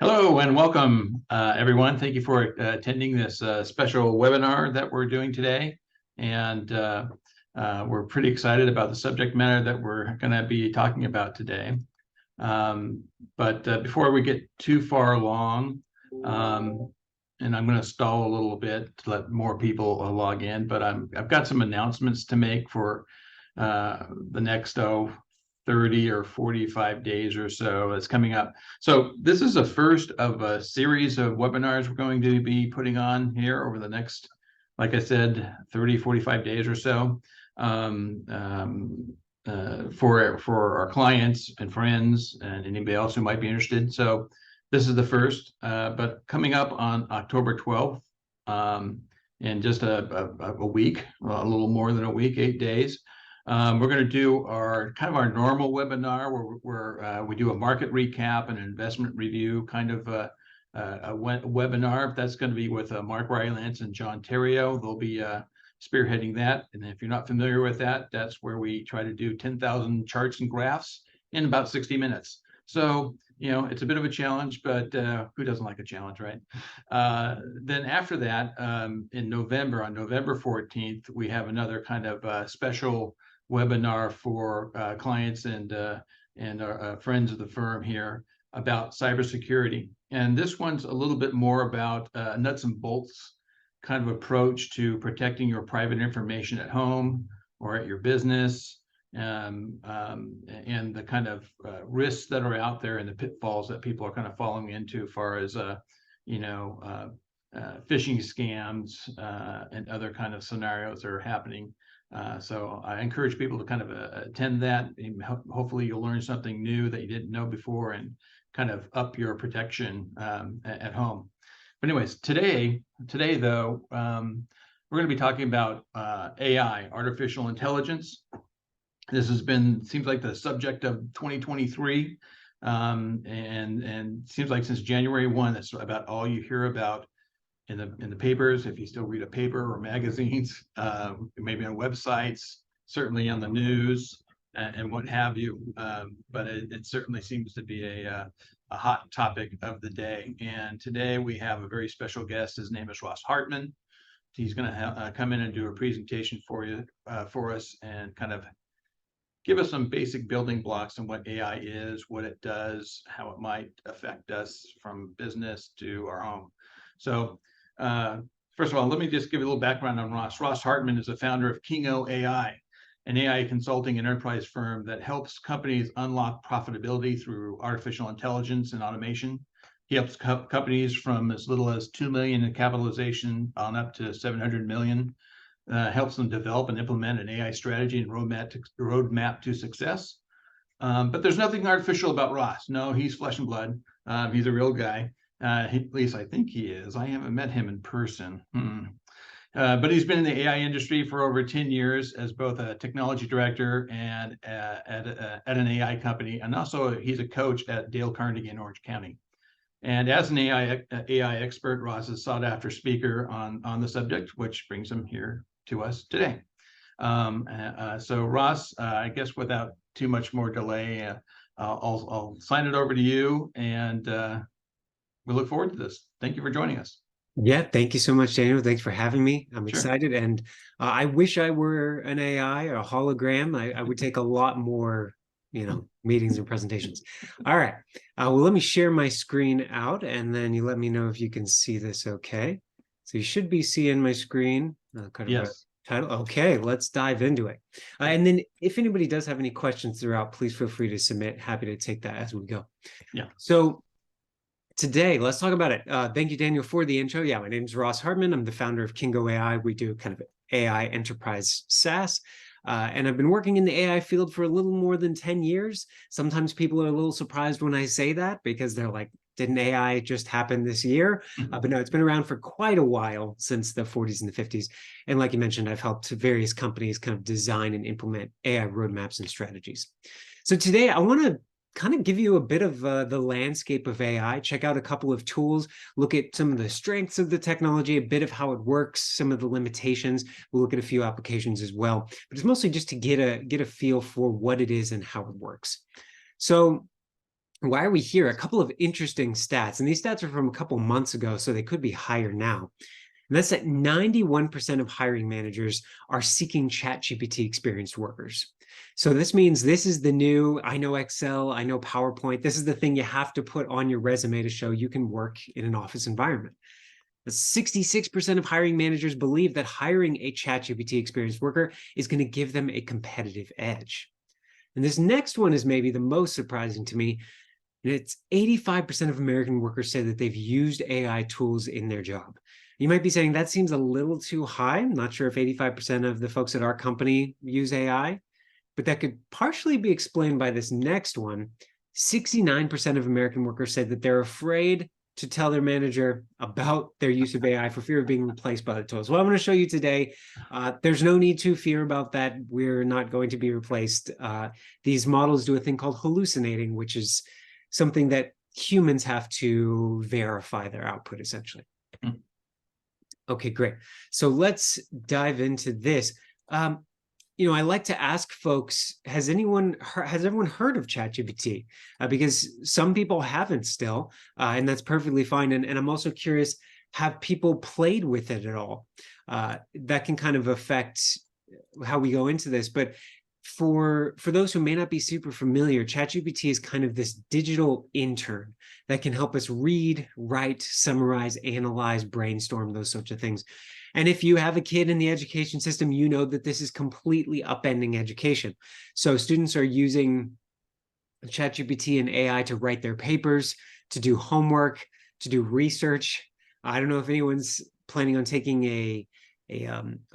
Hello and welcome, everyone. Thank you for attending this special webinar that we're doing today. And we're pretty excited about the subject matter that we're going to be talking about today. But before we get too far along, and I'm going to stall a little bit to let more people log in, but I've got some announcements to make for the next 30 or 45 days or so that's coming up. So this is the first of a series of webinars we're going to be putting on here over the next, like I said, 30, 45 days or so for our clients and friends and anybody else who might be interested. So this is the first, but coming up on October 12th, in just a week, a little more than a week, 8 days, we're going to do our normal webinar where we do a market recap and an investment review kind of a webinar. That's going to be with Mark Rylance and John Terrio. They'll be spearheading that. And if you're not familiar with that, that's where we try to do 10,000 charts and graphs in about 60 minutes. So, you know, it's a bit of a challenge, but who doesn't like a challenge, right? Then after that, in November, on November 14th, we have another kind of special webinar for clients and our friends of the firm here about cybersecurity. And this one's a little bit more about nuts and bolts kind of approach to protecting your private information at home or at your business, and the kind of risks that are out there and the pitfalls that people are kind of falling into as far as phishing scams and other kind of scenarios that are happening. So I encourage people to kind of attend that. Hopefully you'll learn something new that you didn't know before and kind of up your protection at home. But anyways, today though, we're going to be talking about AI, artificial intelligence. This has been, seems like the subject of 2023, and seems like since January 1, that's about all you hear about in the papers, if you still read a paper or magazines, maybe on websites, certainly on the news and what have you. But it certainly seems to be a hot topic of the day. And today we have a very special guest. His name is Ross Hartmann. He's going to come in and do a presentation for us and kind of give us some basic building blocks on what AI is, what it does, how it might affect us from business to our home. So first of all, let me just give you a little background on Ross. Ross Hartmann is the founder of Kingo AI, an AI consulting and enterprise firm that helps companies unlock profitability through artificial intelligence and automation. He helps companies from as little as 2 million in capitalization on up to 700 million. Helps them develop and implement an AI strategy and roadmap to success. But there's nothing artificial about Ross. No, he's flesh and blood. He's a real guy. At least I think he is. I haven't met him in person. But he's been in the AI industry for over 10 years as both a technology director and at an AI company. And also he's a coach at Dale Carnegie in Orange County. And as an AI expert, Ross is a sought after speaker on the subject, which brings him here to us today. So Ross, I guess without too much more delay, I'll sign it over to you, and we look forward to this. Thank you for joining us. Yeah, thank you so much, Daniel. Thanks for having me. I'm Sure. excited, and I wish I were an AI or a hologram. I would take a lot more, meetings and presentations. All right. Well, let me share my screen out, and then you let me know if you can see this okay. So you should be seeing my screen. Yes. Title. Okay, let's dive into it. And then if anybody does have any questions throughout, please feel free to submit. Happy to take that as we go. Yeah. So today, let's talk about it. Thank you, Daniel, for the intro. Yeah, my name is Ross Hartmann. I'm the founder of Kingo AI. We do kind of AI enterprise SaaS. And I've been working in the AI field for a little more than 10 years. Sometimes people are a little surprised when I say that because they're like, didn't AI just happen this year? But no, it's been around for quite a while, since the 40s and the 50s. And like you mentioned, I've helped various companies kind of design and implement AI roadmaps and strategies. So today I want to kind of give you a bit of the landscape of AI, check out a couple of tools, look at some of the strengths of the technology, a bit of how it works, some of the limitations. We'll look at a few applications as well, but it's mostly just to get a feel for what it is and how it works. So why are we here? A couple of interesting stats, and these stats are from a couple months ago, so they could be higher now. And that's that 91% of hiring managers are seeking ChatGPT experienced workers. So this means this is the new, I know Excel, I know PowerPoint. This is the thing you have to put on your resume to show you can work in an office environment. 66% of hiring managers believe that hiring a ChatGPT experienced worker is going to give them a competitive edge. And this next one is maybe the most surprising to me. And it's 85% of American workers say that they've used AI tools in their job. You might be saying that seems a little too high. I'm not sure if 85% of the folks at our company use AI, but that could partially be explained by this next one. 69% of American workers said that they're afraid to tell their manager about their use of AI for fear of being replaced by the tools. Well, I'm going to show you today, there's no need to fear about that. We're not going to be replaced. These models do a thing called hallucinating, which is something that humans have to verify their output, essentially. Okay, great. So let's dive into this. I like to ask folks, has everyone heard of ChatGPT? Because some people haven't still, and that's perfectly fine. And I'm also curious, have people played with it at all? That can kind of affect how we go into this. But for those who may not be super familiar, ChatGPT is kind of this digital intern that can help us read, write, summarize, analyze, brainstorm, those sorts of things. And if you have a kid in the education system, you know that this is completely upending education. So students are using ChatGPT and AI to write their papers, to do homework, to do research. I don't know if anyone's planning on taking a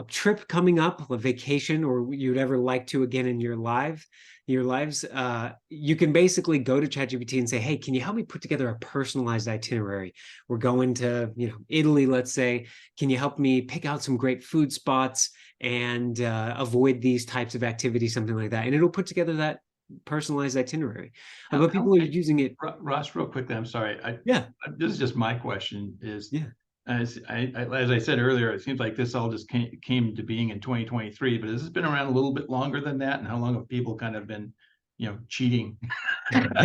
trip coming up, a vacation, or you'd ever like to again in your lives. You can basically go to ChatGPT and say, hey, can you help me put together a personalized itinerary? We're going to, Italy, let's say. Can you help me pick out some great food spots and avoid these types of activities, something like that? And it'll put together that personalized itinerary. But people are using it. Ross, real quickly, I'm sorry. Yeah. This is just my question is, yeah. As I said earlier, it seems like this all just came to being in 2023, but has this been around a little bit longer than that? And how long have people kind of been, cheating,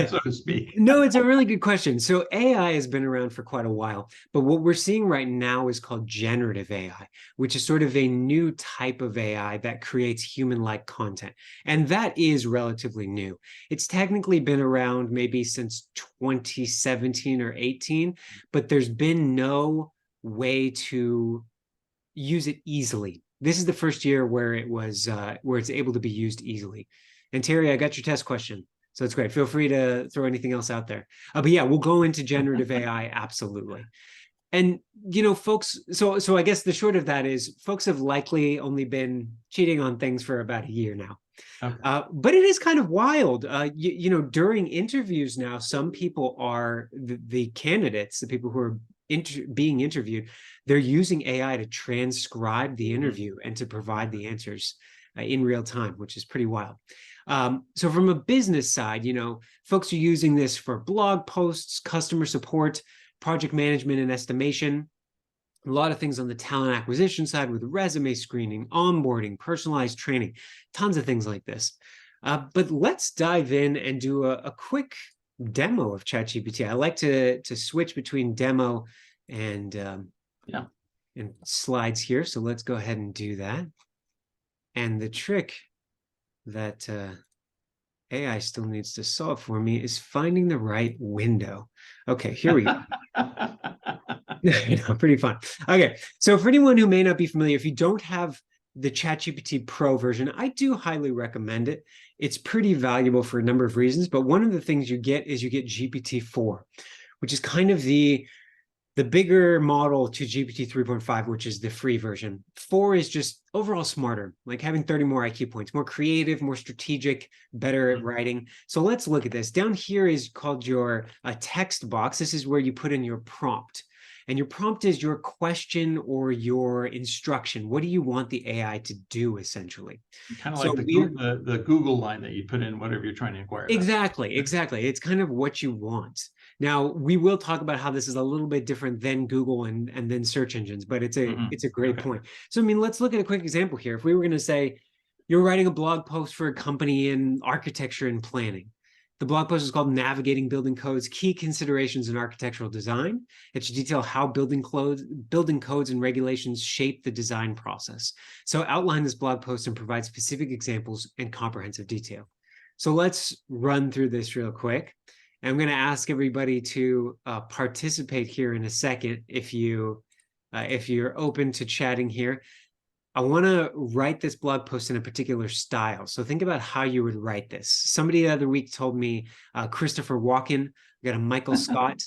so to speak? No, it's a really good question. So AI has been around for quite a while, but what we're seeing right now is called generative AI, which is sort of a new type of AI that creates human-like content. And that is relatively new. It's technically been around maybe since 2017 or 18, but there's been no way to use it easily. This is the first year where it's able to be used easily. And Terry, I got your test question. So it's great. Feel free to throw anything else out there. But yeah, we'll go into generative AI, absolutely. And, folks, so I guess the short of that is folks have likely only been cheating on things for about a year now. Okay. But it is kind of wild. During interviews now, some people are the candidates, the people who are being interviewed, they're using AI to transcribe the interview and to provide the answers in real time, which is pretty wild. So from a business side, folks are using this for blog posts, customer support, project management and estimation, a lot of things on the talent acquisition side with resume screening, onboarding, personalized training, tons of things like this. But let's dive in and do a quick demo of ChatGPT. I like to switch between demo and slides here. So let's go ahead and do that. And the trick that AI still needs to solve for me is finding the right window. Okay, here we go. Pretty fun. Okay, so for anyone who may not be familiar, if you don't have the ChatGPT Pro version, I do highly recommend it. It's pretty valuable for a number of reasons, but one of the things you get is you get GPT-4, which is kind of the bigger model to GPT 3.5, which is the free version. 4 is just overall smarter, like having 30 more IQ points, more creative, more strategic, better at writing. So let's look at this. Down here is called your text box. This is where you put in your prompt. And your prompt is your question or your instruction. What do you want the AI to do, essentially? Kind of like the Google line that you put in whatever you're trying to inquire about. Exactly. It's kind of what you want. Now, we will talk about how this is a little bit different than Google and then search engines, but it's a great point. So, let's look at a quick example here. If we were going to say, you're writing a blog post for a company in architecture and planning, The blog post is called Navigating Building Codes, Key Considerations in Architectural Design. It should detail how building codes and regulations shape the design process. So outline this blog post and provide specific examples and comprehensive detail. So let's run through this real quick. And I'm going to ask everybody to participate here in a second if you're open to chatting here. I want to write this blog post in a particular style. So think about how you would write this. Somebody the other week told me Christopher Walken. We got a Michael Scott.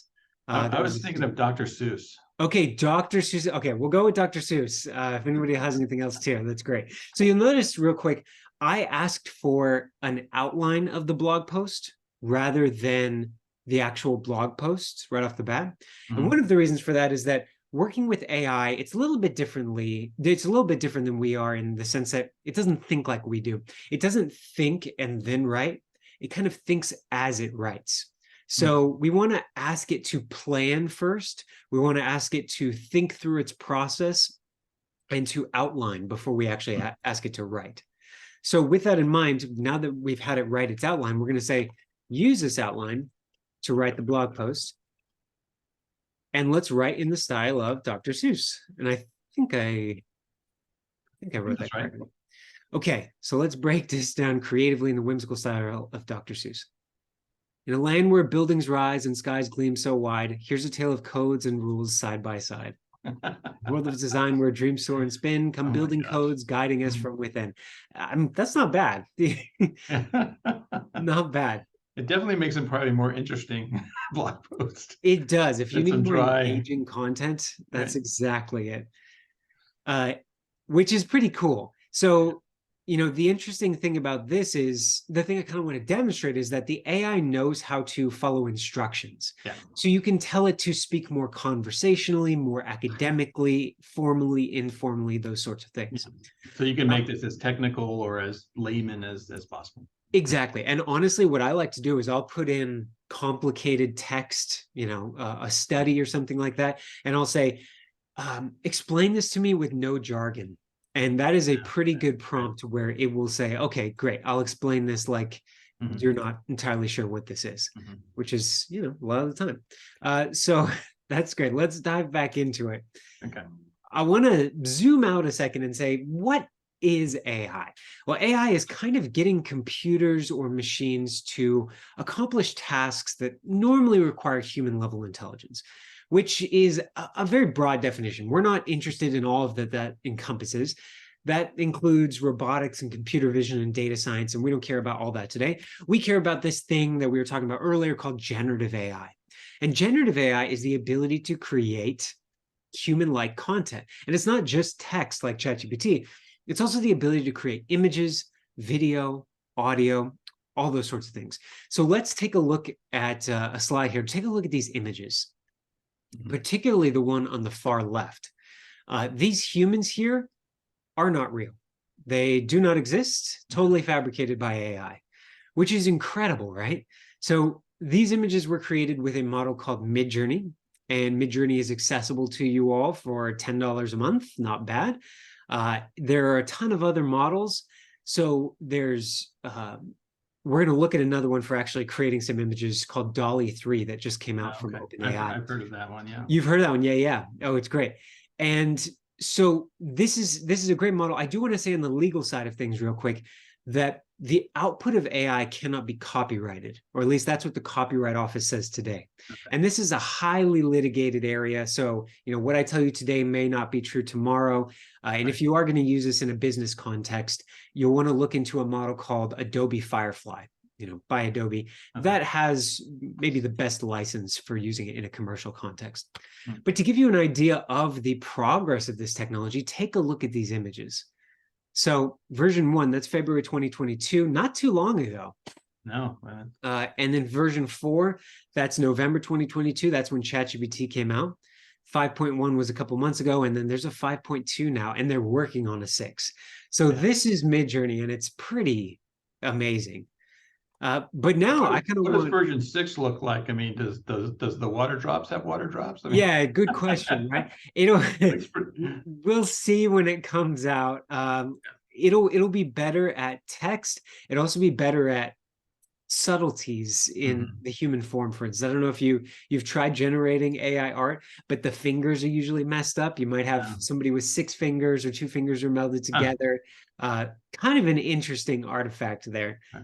I was thinking of Dr. Seuss. Okay, Dr. Seuss. Okay, we'll go with Dr. Seuss. If anybody has anything else too, that's great. So you'll notice real quick, I asked for an outline of the blog post rather than the actual blog post right off the bat. Mm-hmm. And one of the reasons for that is that working with AI, it's a little bit different than we are in the sense that it doesn't think like we do. It doesn't think and then write. It kind of thinks as it writes. So we want to ask it to plan first. We want to ask it to think through its process and to outline before we actually ask it to write. So with that in mind, now that we've had it write its outline, we're going to say, use this outline to write the blog post. And let's write in the style of Dr. Seuss. And I think I wrote that correctly. Right. Okay, so let's break this down creatively in the whimsical style of Dr. Seuss. In a land where buildings rise and skies gleam so wide, here's a tale of codes and rules side by side. World of design where dreams soar and spin, come building codes guiding us from within. That's not bad. Not bad. It definitely makes it probably more interesting blog post. It does. If you need more engaging content, that's exactly it. Which is pretty cool. So, the interesting thing about this is, the thing I kind of want to demonstrate is that the AI knows how to follow instructions. Yeah. So you can tell it to speak more conversationally, more academically, formally, informally, those sorts of things. Yeah. So you can make this as technical or as layman as possible. Exactly. And honestly, what I like to do is I'll put in complicated text, a study or something like that. And I'll say, explain this to me with no jargon. And that is a pretty good prompt where it will say, okay, great. I'll explain this like you're not entirely sure what this is, which is, a lot of the time. So that's great. Let's dive back into it. Okay. I want to zoom out a second and say, what is AI? Well, AI is kind of getting computers or machines to accomplish tasks that normally require human level intelligence, which is a very broad definition. We're not interested in all of that encompasses. That includes robotics and computer vision and data science, and we don't care about all that today. We care about this thing that we were talking about earlier called generative AI. And generative AI is the ability to create human-like content. And it's not just text like ChatGPT. It's also the ability to create images, video, audio, all those sorts of things. So let's take a look at a slide here. Take a look at these images, particularly the one on the far left. These humans here are not real. They do not exist, totally fabricated by AI, which is incredible, right? So these images were created with a model called Midjourney, and Midjourney is accessible to you all for $10 a month, not bad. There are a ton of other models. So there's, we're going to look at another one for actually creating some images called Dolly 3 that just came out from OpenAI. I've heard of that one, yeah. You've heard of that one, yeah. Oh, it's great. And so this is a great model. I do want to say on the legal side of things real quick that the output of AI cannot be copyrighted, or at least that's what the Copyright Office says today. Okay. And this is a highly litigated area. So, what I tell you today may not be true tomorrow. And if you are going to use this in a business context, you'll want to look into a model called Adobe Firefly, by Adobe. Okay. That has maybe the best license for using it in a commercial context. Mm-hmm. But to give you an idea of the progress of this technology, take a look at these images. So version 1, that's February 2022, not too long ago. No. And then version 4, that's November 2022. That's when ChatGPT came out. 5.1 was a couple months ago, and then there's a 5.2 now, and they're working on a 6. So this is Midjourney, and it's pretty amazing. But now I kind of what does version 6 look like? I mean, does the water drops have water drops? I mean... Yeah, good question, right? We'll see when it comes out. It'll be better at text. It'll also be better at subtleties in Mhm. the human form. For instance, I don't know if you've tried generating AI art, but the fingers are usually messed up. You might have Yeah. somebody with 6 fingers, or 2 fingers are melded Huh. together. Kind of an interesting artifact there. Right.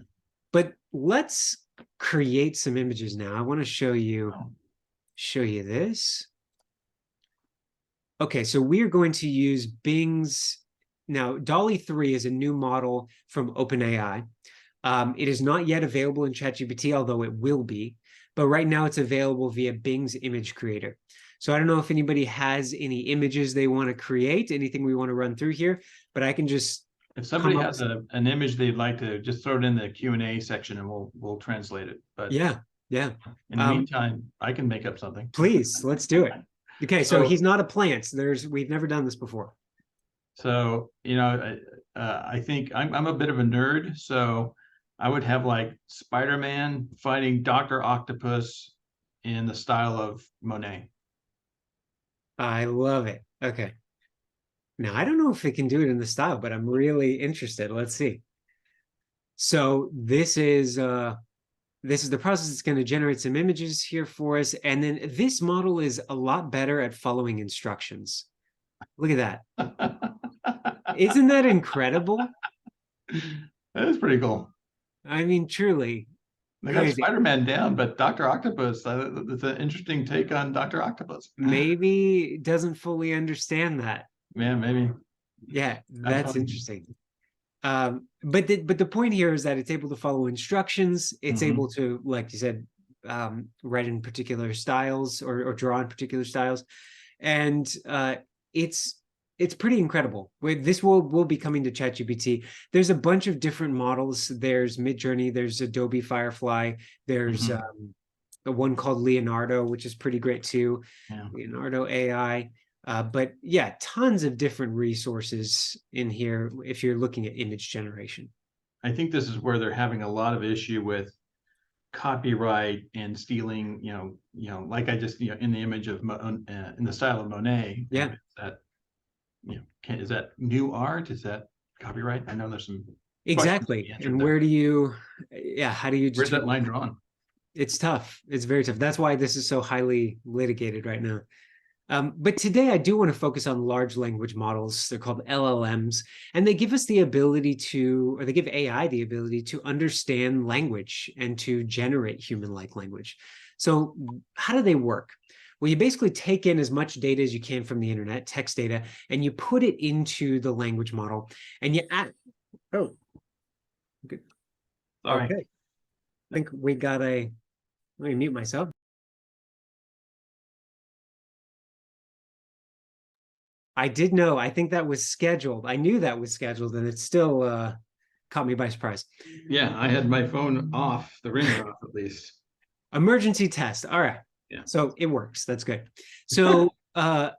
But let's create some images now. I want to Oh. show you this. Okay, so we are going to use Bing's. Now, DALL-E 3 is a new model from OpenAI. It is not yet available in ChatGPT, although it will be. But right now it's available via Bing's image creator. So I don't know if anybody has any images they want to create, anything we want to run through here, but I can just If somebody come up. has an image they'd like to, just throw it in the Q&A section and we'll translate it. But Yeah, yeah. in the meantime, I can make up something. Please, let's do it. Okay, so So he's not a plant. We've never done this before. So, I think I'm a bit of a nerd, so I would have like Spider-Man fighting Dr. Octopus in the style of Monet. I love it. Okay. Now, I don't know if it can do it in the style, but I'm really interested. Let's see. So this is the process that's going to generate some images here for us. And then this model is a lot better at following instructions. Look at that. Isn't that incredible? That is pretty cool. I mean, truly They got crazy. Spider-Man down, but Dr. Octopus, that's an interesting take on Dr. Octopus. Maybe doesn't fully understand that. Man, maybe. Yeah, That's that's funny. interesting. But the point here is that it's able to follow instructions. It's able Mhm. to, like you said, write in particular styles, or draw in particular styles, and it's it's pretty incredible. This will be coming to ChatGPT. There's a bunch of different models. There's Midjourney. There's Adobe Firefly. There's Mhm. the one called Leonardo, which is pretty great too. Yeah. Leonardo AI. But yeah, tons of different resources in here if you're looking at image generation. I think this is where they're having a lot of issue with copyright and stealing, like I just, in the image of in the style of Monet. Yeah, Is that, is that new art? Is that copyright? I know there's some questions to be exactly. answered And there. how do you Where's that determine? line drawn? It's tough. It's very tough. That's why this is so highly litigated right now. But today I do want to focus on large language models. They're called LLMs, and they give us the ability to, or they give AI the ability to understand language and to generate human-like language. So how do they work? Well, you basically take in as much data as you can from the internet, text data, and you put it into the language model, and you add. Oh, good. Sorry. Okay. I think we got a. Let me mute myself. I did know. I think that was scheduled. I knew that was scheduled, and it still caught me by surprise. Yeah, I had my phone off, the ringer off at least. Emergency test. All right. Yeah. So it works. That's good. So how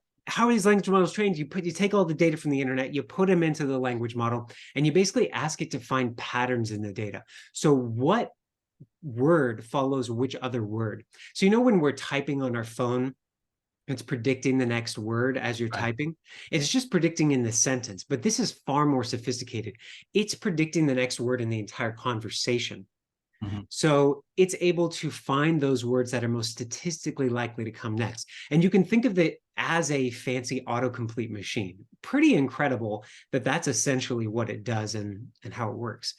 are these language models trained? You take all the data from the internet, you put them into the language model, and you basically ask it to find patterns in the data. So what word follows which other word? So when we're typing on our phone, it's predicting the next word as you're Right. typing. It's just predicting in the sentence, but this is far more sophisticated. It's predicting the next word in the entire conversation. Mhm. So it's able to find those words that are most statistically likely to come next. And you can think of it as a fancy autocomplete machine. Pretty incredible that that's essentially what it does and how it works.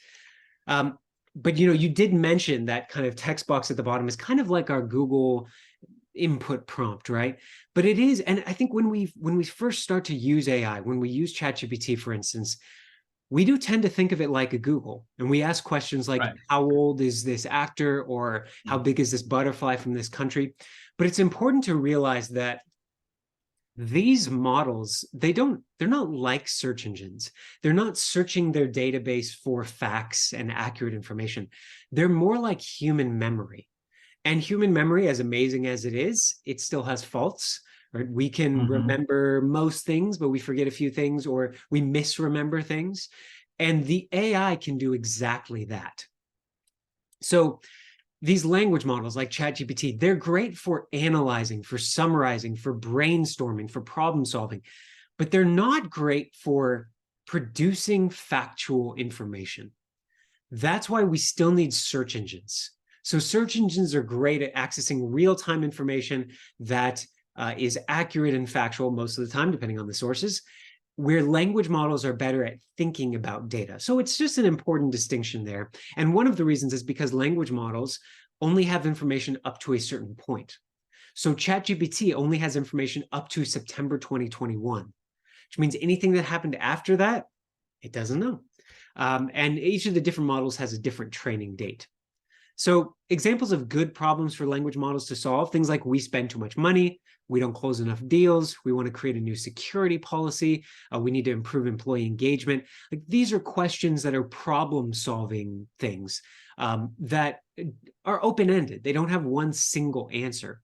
But you did mention that kind of text box at the bottom is kind of like our Google input prompt, right? But it is, and I think when we first start to use AI, when we use ChatGPT, for instance, we do tend to think of it like a Google, and we ask questions like, Right. how old is this actor, or how big is this butterfly from this country? But it's important to realize that these models, they're not like search engines. They're not searching their database for facts and accurate information. They're more like human memory. And human memory, as amazing as it is, it still has faults. Right? We can remember most things, but we forget a few things, or we misremember things. And the AI can do exactly that. So these language models like ChatGPT, they're great for analyzing, for summarizing, for brainstorming, for problem solving, but they're not great for producing factual information. That's why we still need search engines. So search engines are great at accessing real-time information that is accurate and factual most of the time, depending on the sources, where language models are better at thinking about data. So it's just an important distinction there. And one of the reasons is because language models only have information up to a certain point. So ChatGPT only has information up to September 2021, which means anything that happened after that, it doesn't know. And each of the different models has a different training date. So examples of good problems for language models to solve, things like we spend too much money, we don't close enough deals, we want to create a new security policy, we need to improve employee engagement. Like, these are questions that are problem-solving things that are open-ended. They don't have one single answer.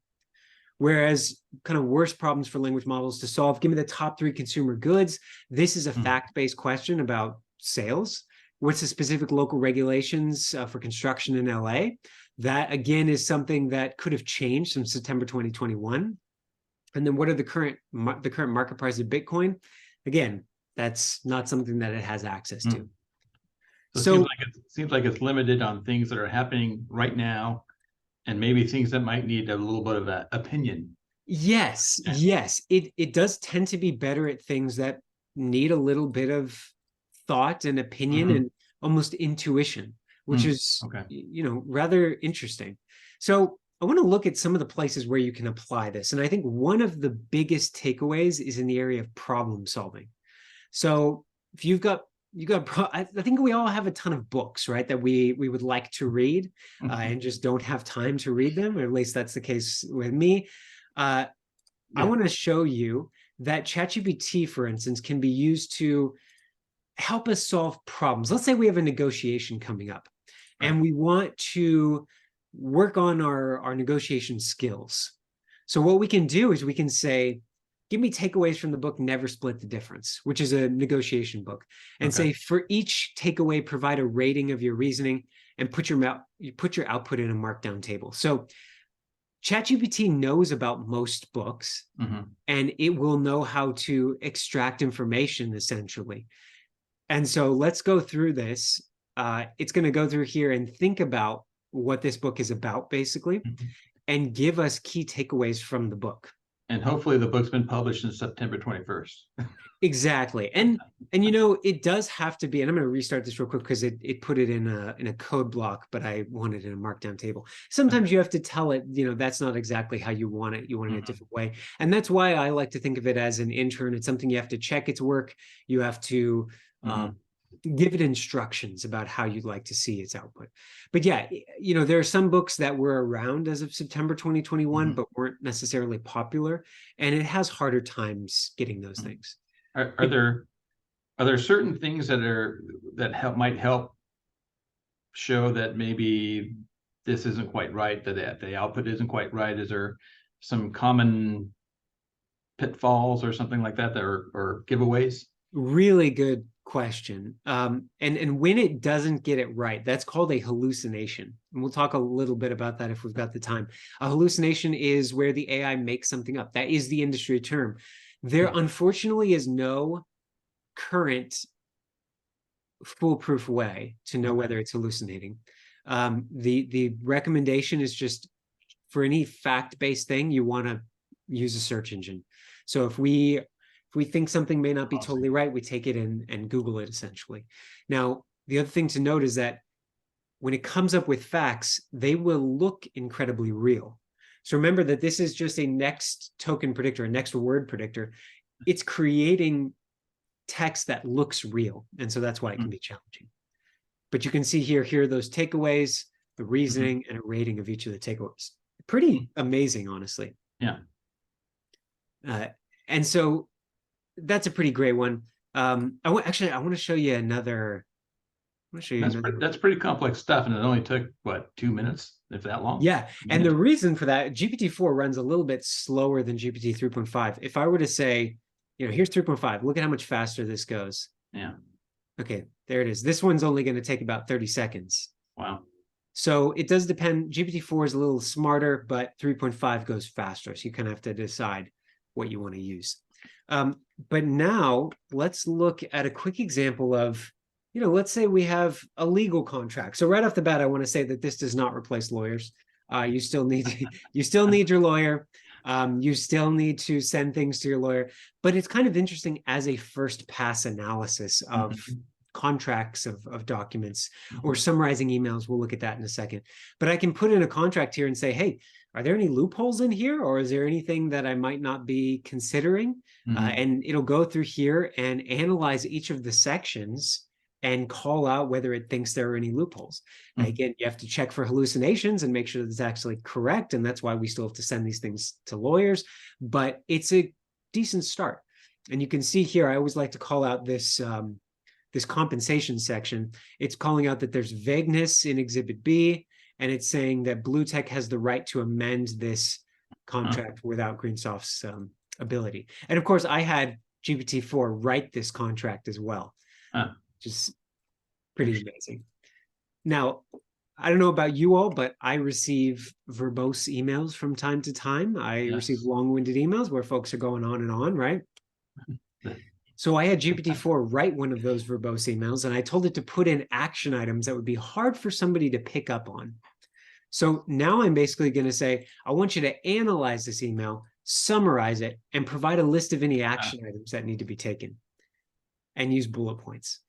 Whereas kind of worse problems for language models to solve, give me the top 3 consumer goods. This is a fact-based question about sales. What's the specific local regulations for construction in LA? That, again, is something that could have changed since September 2021. And then what are the current market price of Bitcoin? Again, that's not something that it has access to. So it seems like it's limited on things that are happening right now, and maybe things that might need a little bit of an opinion. Yes, yes. It does tend to be better at things that need a little bit of thought and opinion and almost intuition, which is, rather interesting. So I want to look at some of the places where you can apply this. And I think one of the biggest takeaways is in the area of problem solving. So if I think we all have a ton of books, right, that we would like to read and just don't have time to read them, or at least that's the case with me. I want to show you that ChatGPT, for instance, can be used to help us solve problems. Let's say we have a negotiation coming up and we want to work on our negotiation skills. So what we can do is we can say, give me takeaways from the book Never Split the Difference, which is a negotiation book, and say, for each takeaway, provide a rating of your reasoning and put your output in a markdown table. So ChatGPT knows about most books, and it will know how to extract information, essentially. And so let's go through this. It's going to go through here and think about what this book is about, basically, and give us key takeaways from the book. And hopefully the book's been published in September 21st. Exactly. And it does have to be, and I'm going to restart this real quick because it put it in a code block, but I want it in a markdown table. Sometimes you have to tell it, that's not exactly how you want it. You want it a different way. And that's why I like to think of it as an intern. It's something you have to check its work. You have to give it instructions about how you'd like to see its output. But yeah, there are some books that were around as of September 2021, but weren't necessarily popular, and it has harder times getting those things. Are there certain things that might help show that maybe this isn't quite right, that the output isn't quite right? Is there some common pitfalls or something like that, or giveaways? Really good question. And when it doesn't get it right, that's called a hallucination. And we'll talk a little bit about that if we've got the time. A hallucination is where the AI makes something up. That is the industry term. There, unfortunately, is no current foolproof way to know whether it's hallucinating. The recommendation is just, for any fact-based thing, you want to use a search engine. So if we think something may not be totally right, we take it and Google it, essentially. Now, the other thing to note is that when it comes up with facts, they will look incredibly real. So remember that this is just a next token predictor, a next word predictor. It's creating text that looks real. And so that's why it can be challenging. But you can see here are those takeaways, the reasoning, and a rating of each of the takeaways. Pretty amazing, honestly. Yeah. And so that's a pretty great one. I want to show you another. That's pretty complex stuff, and it only took, what, 2 minutes, if that long? Yeah, and the reason for that, GPT-4 runs a little bit slower than GPT 3.5. If I were to say, here's 3.5, look at how much faster this goes. Yeah. Okay, there it is. This one's only going to take about 30 seconds. Wow. So it does depend. GPT-4 is a little smarter, but 3.5 goes faster. So you kind of have to decide what you want to use. But now let's look at a quick example of let's say we have a legal contract. So right off the bat, I want to say that this does not replace lawyers. You still need you still need your lawyer. You still need to send things to your lawyer, but it's kind of interesting as a first pass analysis of contracts of documents or summarizing emails. We'll look at that in a second. But I can put in a contract here and say, hey, are there any loopholes in here, or is there anything that I might not be considering? And it'll go through here and analyze each of the sections and call out whether it thinks there are any loopholes. Now, again, you have to check for hallucinations and make sure that it's actually correct. And that's why we still have to send these things to lawyers. But it's a decent start. And you can see here, I always like to call out this, this compensation section. It's calling out that there's vagueness in Exhibit B, and it's saying that Blue Tech has the right to amend this contract without Greensoft's ability. And of course, I had GPT-4 write this contract as well, which is pretty amazing. Now, I don't know about you all, but I receive verbose emails from time to time. I receive long-winded emails where folks are going on and on, right? So I had GPT-4 write one of those verbose emails, and I told it to put in action items that would be hard for somebody to pick up on. So now I'm basically going to say, I want you to analyze this email, summarize it, and provide a list of any action items that need to be taken, and use bullet points.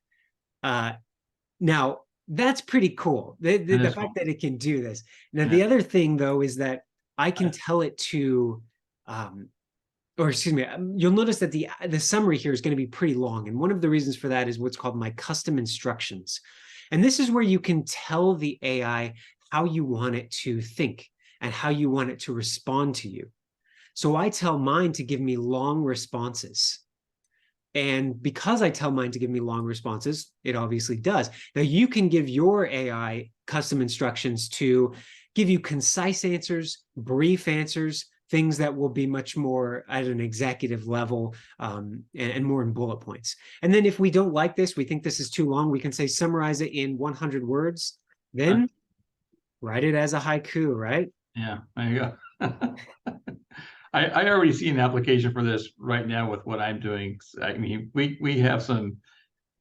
Now, that's pretty cool. The fact that it can do this. Now, the other thing, though, is that I can tell it to, or excuse me, you'll notice that the summary here is going to be pretty long. And one of the reasons for that is what's called my custom instructions. And this is where you can tell the AI how you want it to think and how you want it to respond to you. So I tell mine to give me long responses. And because I tell mine to give me long responses, it obviously does. Now, you can give your AI custom instructions to give you concise answers, brief answers, things that will be much more at an executive level, and more in bullet points. And then if we don't like this, we think this is too long, we can say summarize it in 100 words, then write it as a haiku, right? Yeah, there you go. I already see an application for this right now with what I'm doing. I mean, we have some,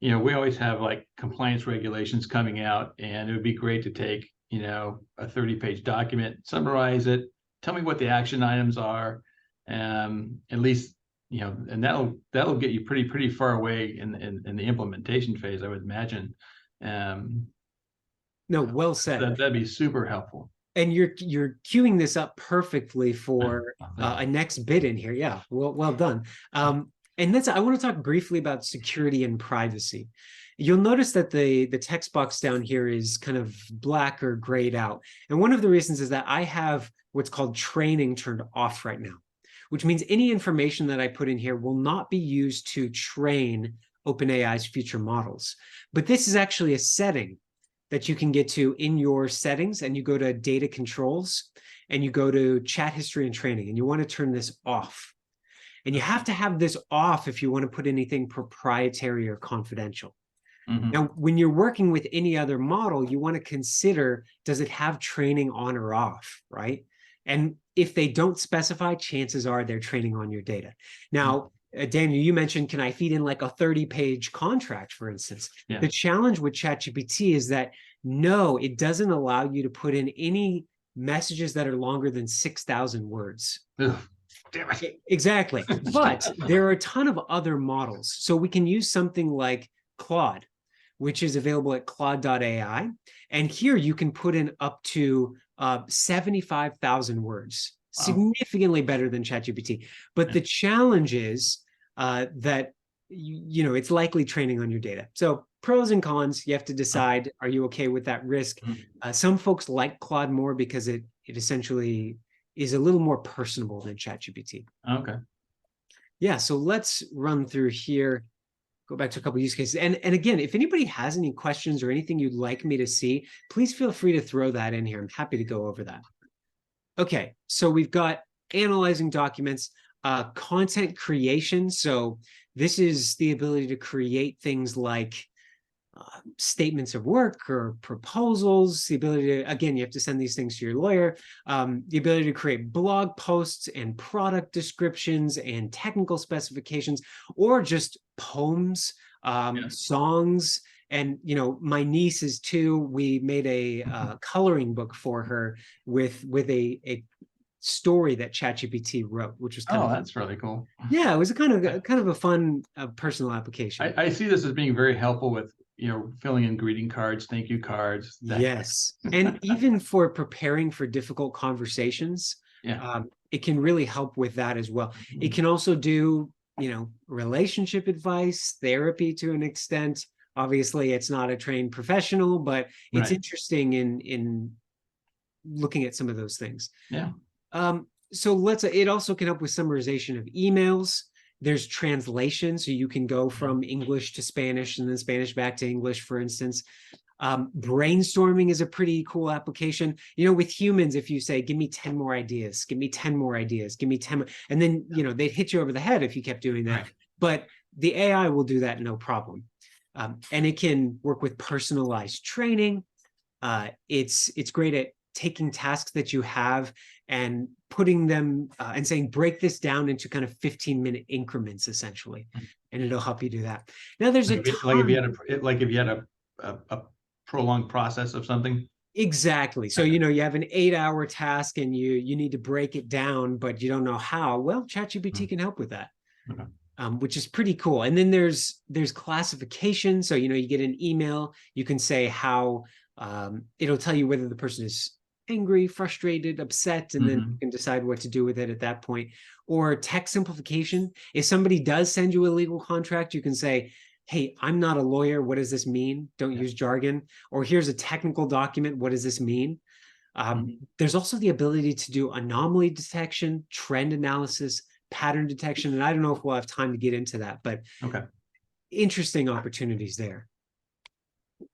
we always have like compliance regulations coming out, and it would be great to take, a 30-page document, summarize it, tell me what the action items are, at least, and that'll get you pretty far away in the implementation phase, I would imagine. No, well said. That'd be super helpful. And you're queuing this up perfectly for a next bit in here. Yeah, well done. And I want to talk briefly about security and privacy. You'll notice that the text box down here is kind of black or grayed out. And one of the reasons is that I have what's called training turned off right now, which means any information that I put in here will not be used to train OpenAI's future models. But this is actually a setting that you can get to in your settings, and you go to data controls and you go to chat history and training, and you want to turn this off. And you have to have this off if you want to put anything proprietary or confidential. Now, when you're working with any other model, you want to consider, does it have training on or off, right? And if they don't specify, chances are they're training on your data. Now, Daniel, you mentioned, can I feed in like a 30-page contract, for instance? Yeah. The challenge with ChatGPT is that, no, it doesn't allow you to put in any messages that are longer than 6,000 words. Ugh, damn it. Exactly. But there are a ton of other models. So we can use something like Claude, which is available at claude.ai. And here you can put in up to 75,000 words. Significantly better than ChatGPT. But the challenge is that, it's likely training on your data. So pros and cons, you have to decide, are you okay with that risk? Some folks like Claude more because it essentially is a little more personable than ChatGPT. Okay. Yeah, so let's run through here. Go back to a couple of use cases. And again, if anybody has any questions or anything you'd like me to see, please feel free to throw that in here. I'm happy to go over that. Okay, so we've got analyzing documents, content creation. So this is the ability to create things like statements of work or proposals, the ability to, again, you have to send these things to your lawyer, the ability to create blog posts and product descriptions and technical specifications, or just poems, songs, And, you know, my niece is 2. We made a coloring book for her with a story that ChatGPT wrote, which was kind Oh, of, that's really cool. yeah, it was a kind of a fun personal application. I see this as being very helpful with, filling in greeting cards, thank you cards. Yes. And even for preparing for difficult conversations, Yeah. it can really help with that as well. It can also do, you know, relationship advice, therapy to an extent. Obviously, it's not a trained professional, but it's Right. interesting in looking at some of those things. Yeah. So it also can help with summarization of emails. There's translation, so you can go from English to Spanish and then Spanish back to English, for instance. Brainstorming is a pretty cool application. You know, with humans, if you say, give me 10 more ideas, give me 10 more ideas, give me 10 more, and then, you know, they'd hit you over the head if you kept doing that. Right. But the AI will do that no problem. And it can work with personalized training. It's great at taking tasks that you have and putting them and saying, break this down into kind of 15-minute increments, essentially. And it'll help you do that. Now there's Like if you had a prolonged process of something. Exactly. So, you know, you have an 8-hour task and you need to break it down, but you don't know how. Well, ChatGPT can help with that. Okay. Which is pretty cool. And then there's classification. So, you know, you get an email, you can say how it'll tell you whether the person is angry, frustrated, upset, and then you can decide what to do with it at that point. Or text simplification. If somebody does send you a legal contract, you can say, hey, I'm not a lawyer. What does this mean? Don't use jargon. Or here's a technical document. What does this mean? There's also the ability to do anomaly detection, trend analysis, pattern detection. And I don't know if we'll have time to get into that, but Okay. interesting opportunities there.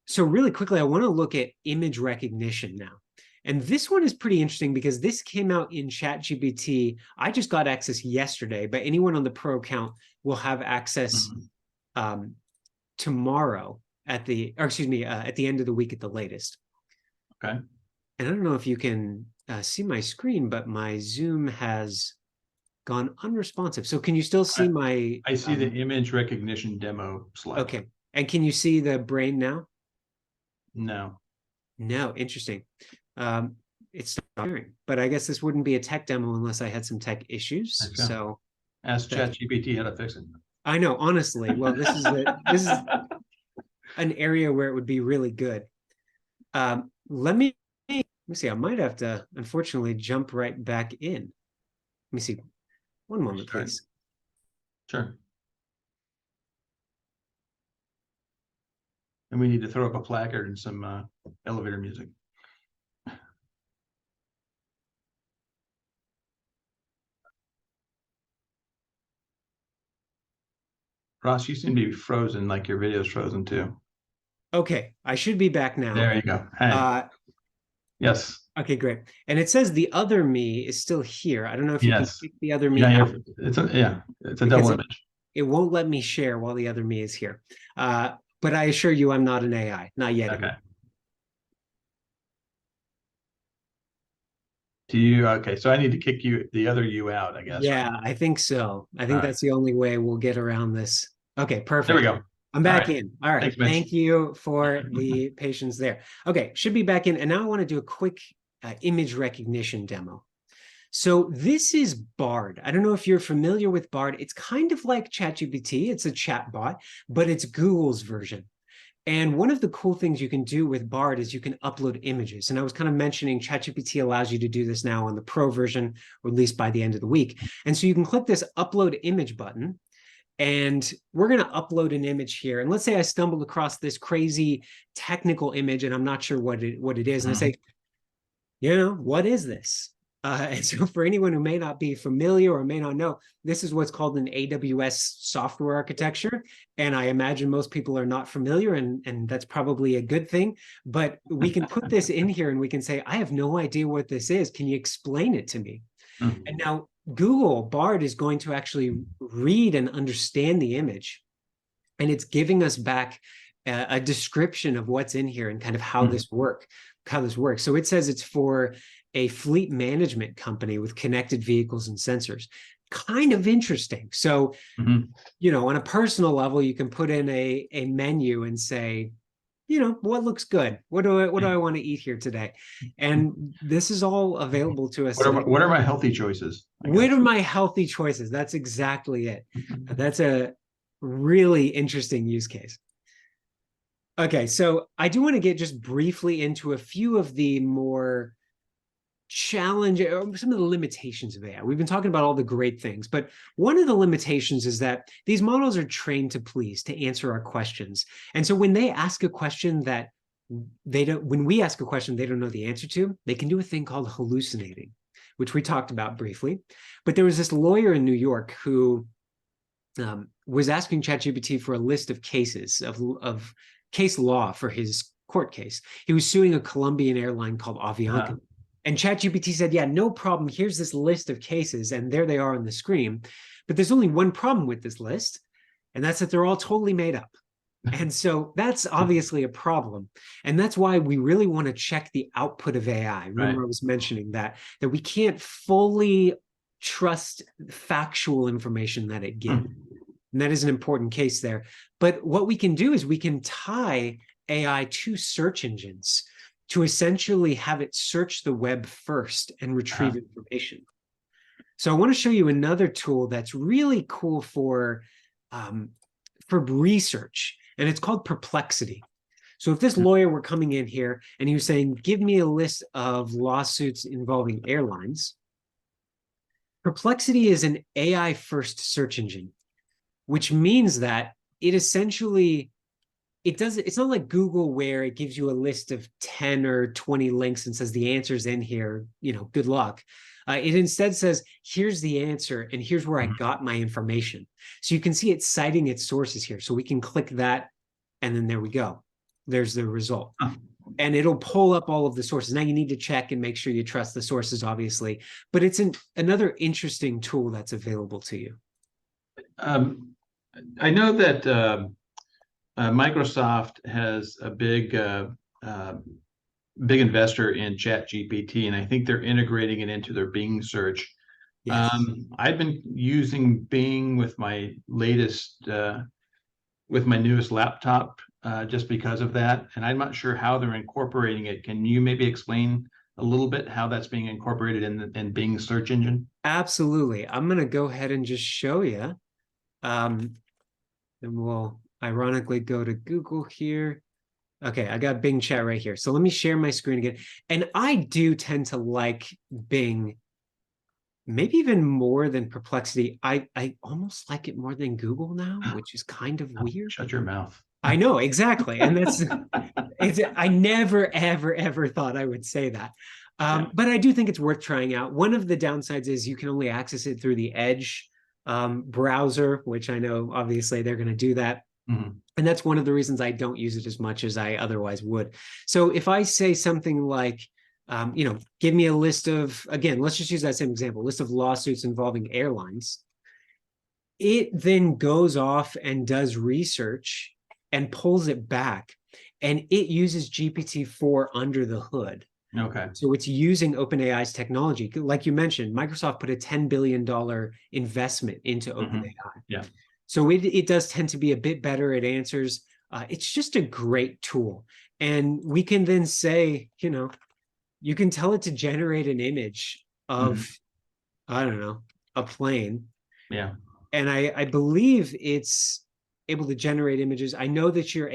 So really quickly, I want to look at image recognition now. And this one is pretty interesting because this came out in ChatGPT. I just got access yesterday, but anyone on the pro account will have access tomorrow at the end of the week at the latest. Okay. And I don't know if you can see my screen, but my Zoom has gone unresponsive. So can you still see my... I see the image recognition demo slide. Okay. And can you see the brain now? No. No, interesting. It's not appearing, but I guess this wouldn't be a tech demo unless I had some tech issues. Okay. So ask ChatGPT how to fix it. I know, honestly. Well, this is an area where it would be really good. Let me see. I might have to, unfortunately, jump right back in. Let me see. One moment, please. Sure. And we need to throw up a placard and some elevator music. Ross, you seem to be frozen, like your video's frozen too. Okay, I should be back now. There you go. Hey. Yes. Okay, great. And it says the other me is still here. I don't know if you can pick the other me out. It's a double image. It won't let me share while the other me is here. But I assure you I'm not an AI, not yet. Okay. Okay, so I need to kick the other you out, I guess. Yeah, right? I think so. I think that's the only way we'll get around this. Okay, perfect. There we go. I'm back in. All right. Thanks, Thank you for the patience there. Okay, should be back in. And now I want to do a quick image recognition demo. So this is Bard. I don't know if you're familiar with Bard. It's kind of like ChatGPT. It's a chat bot, but it's Google's version. And one of the cool things you can do with Bard is you can upload images. And I was kind of mentioning ChatGPT allows you to do this now on the pro version, or at least by the end of the week. And so you can click this upload image button. And we're going to upload an image here. And let's say I stumbled across this crazy technical image and I'm not sure what it is. And I say, you know, what is this? And so for anyone who may not be familiar or may not know, this is what's called an AWS software architecture. And I imagine most people are not familiar, and that's probably a good thing. But we can put this in here and we can say, I have no idea what this is. Can you explain it to me? And now Google Bard is going to actually read and understand the image. And it's giving us back a description of what's in here and kind of how this works. So it says it's for a fleet management company with connected vehicles and sensors. Kind of interesting. So, you know, on a personal level, you can put in a menu and say, what looks good? What do I want to eat here today? And this is all available to us today. What are my healthy choices? What are my healthy choices? That's exactly it. That's a really interesting use case. Okay, so I do want to get just briefly into a few of the more challenge or some of the limitations of AI. We've been talking about all the great things, but one of the limitations is that these models are trained to please, to answer our questions. And so when they ask a question that when we ask a question they don't know the answer to, they can do a thing called hallucinating, which we talked about briefly. But there was this lawyer in New York who was asking ChatGPT for a list of cases of case law for his court case. He was suing a Colombian airline called Avianca. And ChatGPT said, yeah, no problem. Here's this list of cases. And there they are on the screen. But there's only one problem with this list. And that's that they're all totally made up. And so that's obviously a problem. And that's why we really want to check the output of AI. Remember, I was mentioning that we can't fully trust factual information that it gives. And that is an important case there. But what we can do is we can tie AI to search engines to essentially have it search the web first and retrieve information. So I want to show you another tool that's really cool for research, and it's called Perplexity. So if this lawyer were coming in here and he was saying, give me a list of lawsuits involving airlines, Perplexity is an AI-first search engine, which means that it essentially, it's not like Google where it gives you a list of 10 or 20 links and says the answer's in here, good luck. It instead says, here's the answer and here's where I got my information. So you can see it citing its sources here. So we can click that and then there we go. There's the result. And it'll pull up all of the sources. Now you need to check and make sure you trust the sources, obviously, but it's another interesting tool that's available to you. I know that Microsoft has a big investor in ChatGPT, and I think they're integrating it into their Bing search. Yes. I've been using Bing with my latest, with my newest laptop, just because of that, and I'm not sure how they're incorporating it. Can you maybe explain a little bit how that's being incorporated in Bing search engine? Absolutely. I'm going to go ahead and just show you. And we'll ironically go to Google here. Okay, I got Bing chat right here. So let me share my screen again. And I do tend to like Bing, maybe even more than Perplexity. I almost like it more than Google now, which is kind of weird. Shut your mouth. I know, exactly. And that's, I never, ever, ever thought I would say that. But I do think it's worth trying out. One of the downsides is you can only access it through the Edge browser, which I know obviously they're going to do that. And that's one of the reasons I don't use it as much as I otherwise would. So if I say something like, give me a list of, again, let's just use that same example, list of lawsuits involving airlines. It then goes off and does research and pulls it back. And it uses GPT-4 under the hood. Okay. So it's using OpenAI's technology. Like you mentioned, Microsoft put a $10 billion investment into OpenAI. Yeah. So it does tend to be a bit better at answers. It's just a great tool. And we can then say, you can tell it to generate an image of, I don't know, a plane. Yeah. And I believe it's able to generate images. I know that you're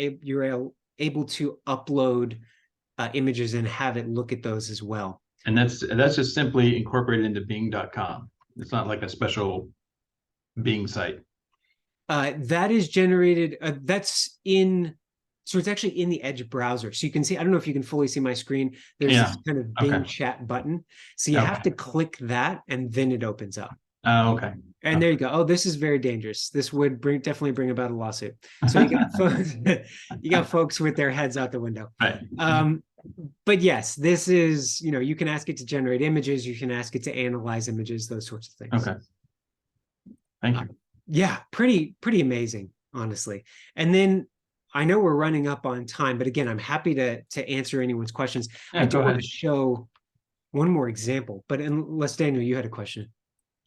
able to upload images and have it look at those as well. And that's just simply incorporated into Bing.com. It's not like a special Bing site. That is generated, so it's actually in the Edge browser. So you can see, I don't know if you can fully see my screen. There's this kind of Bing chat button. So you have to click that and then it opens up. Oh, okay. And there you go. Oh, this is very dangerous. This would definitely bring about a lawsuit. So you got folks with their heads out the window. Right. But yes, this is, you can ask it to generate images. You can ask it to analyze images, those sorts of things. Okay. Thank you. Yeah, pretty amazing, honestly. And then I know we're running up on time, but again, I'm happy to answer anyone's questions. I do want to show one more example, but unless Daniel, you had a question.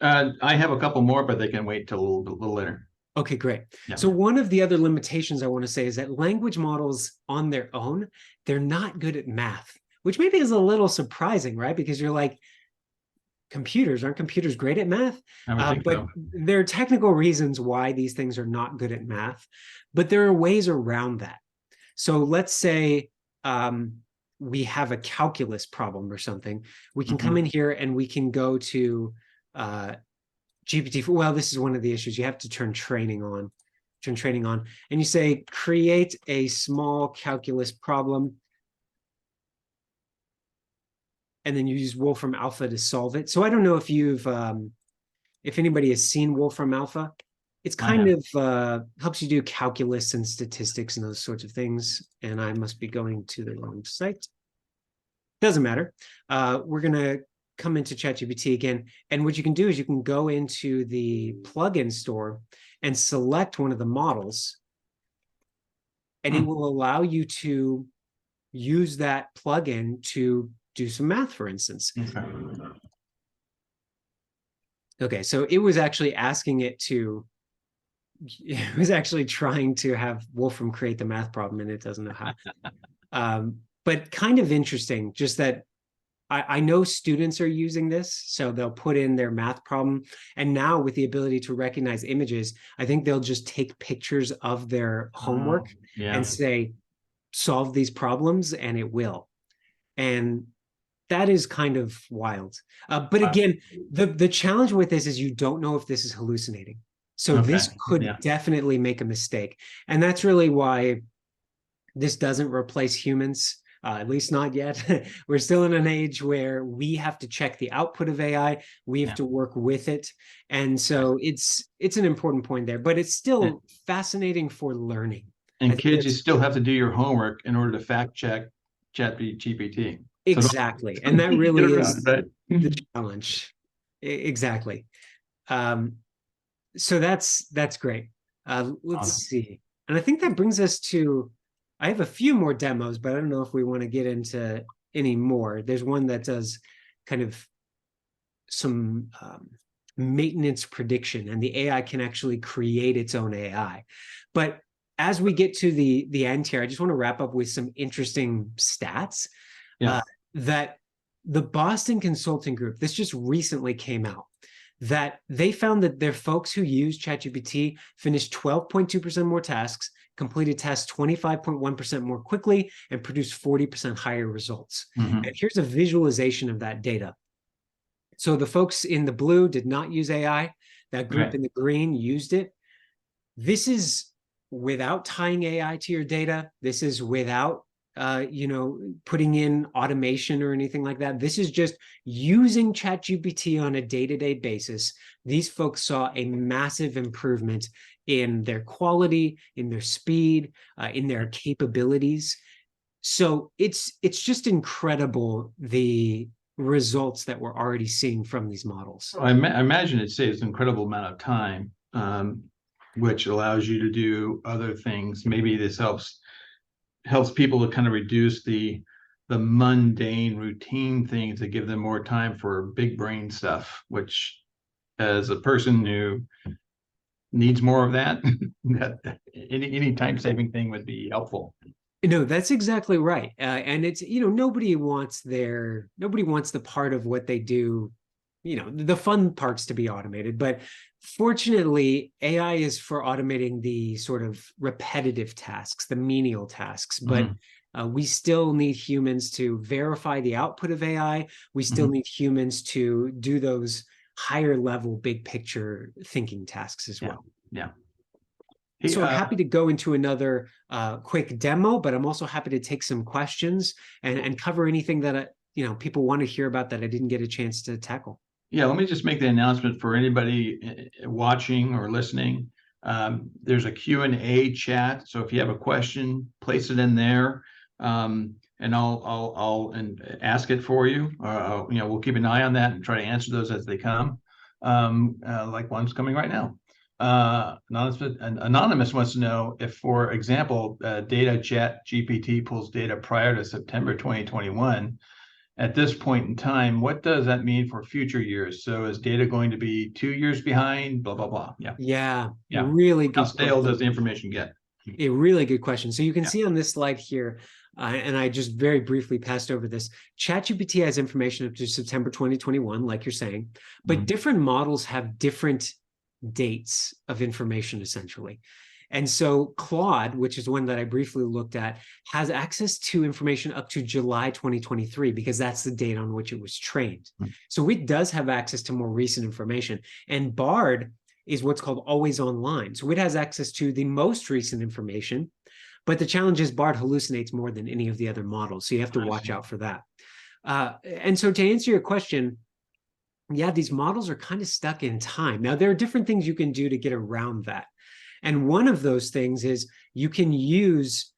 I have a couple more, but they can wait till a little later. Okay, great. Yeah. So one of the other limitations I want to say is that language models on their own, they're not good at math, which maybe is a little surprising, right? Because you're like, aren't computers great at math? I would think But so. there are technical reasons why these things are not good at math, but there are ways around that. So let's say we have a calculus problem or something. We can come in here and we can go to GPT. Well, this is one of the issues. You have to turn training on, and you say, create a small calculus problem. And then you use Wolfram Alpha to solve it. So I don't know if if anybody has seen Wolfram Alpha. It's kind of helps you do calculus and statistics and those sorts of things. And I must be going to the wrong site. Doesn't matter. We're going to come into ChatGPT again. And what you can do is you can go into the plugin store and select one of the models. And it will allow you to use that plugin to do some math, for instance. Okay, so it was actually asking it to, it was actually trying to have Wolfram create the math problem, and it doesn't know how. But kind of interesting, just that I know students are using this, so they'll put in their math problem. And now with the ability to recognize images, I think they'll just take pictures of their homework and say, solve these problems, and it will. And that is kind of wild. But again, the challenge with this is you don't know if this is hallucinating. So this could definitely make a mistake. And that's really why this doesn't replace humans, at least not yet. We're still in an age where we have to check the output of AI. We have to work with it. And so it's an important point there, but it's still fascinating for learning. And kids, you still have to do your homework in order to fact check ChatGPT. Exactly. And that really is the challenge. Exactly. So that's great. Let's see. And I think that brings us to, I have a few more demos, but I don't know if we want to get into any more. There's one that does kind of some maintenance prediction, and the AI can actually create its own AI. But as we get to the end here, I just want to wrap up with some interesting stats. That the Boston Consulting Group, this just recently came out, that they found that their folks who use ChatGPT finished 12.2% more tasks, completed tests 25.1% more quickly, and produced 40% higher results. And here's a visualization of that data. So the folks in the blue did not use AI. That group in the green used it. This is without tying AI to your data. This is without putting in automation or anything like that. This is just using ChatGPT on a day-to-day basis. These folks saw a massive improvement in their quality, in their speed, in their capabilities. So it's just incredible, the results that we're already seeing from these models. I imagine it saves an incredible amount of time, which allows you to do other things. Maybe this helps people to kind of reduce the mundane routine things that give them more time for big brain stuff, which, as a person who needs more of that, that any time-saving thing would be helpful. No, that's exactly right. And it's, nobody wants the part of what they do, the fun parts to be automated. But fortunately, AI is for automating the sort of repetitive tasks, the menial tasks. But we still need humans to verify the output of AI. We still need humans to do those higher level, big picture thinking tasks as well. So I'm happy to go into another quick demo, but I'm also happy to take some questions and cover anything that people want to hear about that I didn't get a chance to tackle. Yeah, let me just make the announcement for anybody watching or listening. There's a Q&A chat, so if you have a question, place it in there, and I'll ask it for you. We'll keep an eye on that and try to answer those as they come, like one's coming right now. Anonymous wants to know if, for example, data ChatGPT pulls data prior to September 2021, at this point in time, what does that mean for future years? So is data going to be 2 years behind? Blah, blah, blah. Yeah. Yeah, Yeah. really How good stale question. does the information get? A really good question. So you can Yeah. see on this slide here, and I just very briefly passed over this, ChatGPT has information up to September 2021, like you're saying, but different models have different dates of information, essentially. And so Claude, which is one that I briefly looked at, has access to information up to July 2023, because that's the date on which it was trained. So it does have access to more recent information. And Bard is what's called always online. So it has access to the most recent information, but the challenge is Bard hallucinates more than any of the other models. So you have to watch out for that. And so to answer your question, yeah, these models are kind of stuck in time. Now, there are different things you can do to get around that. And one of those things is you can use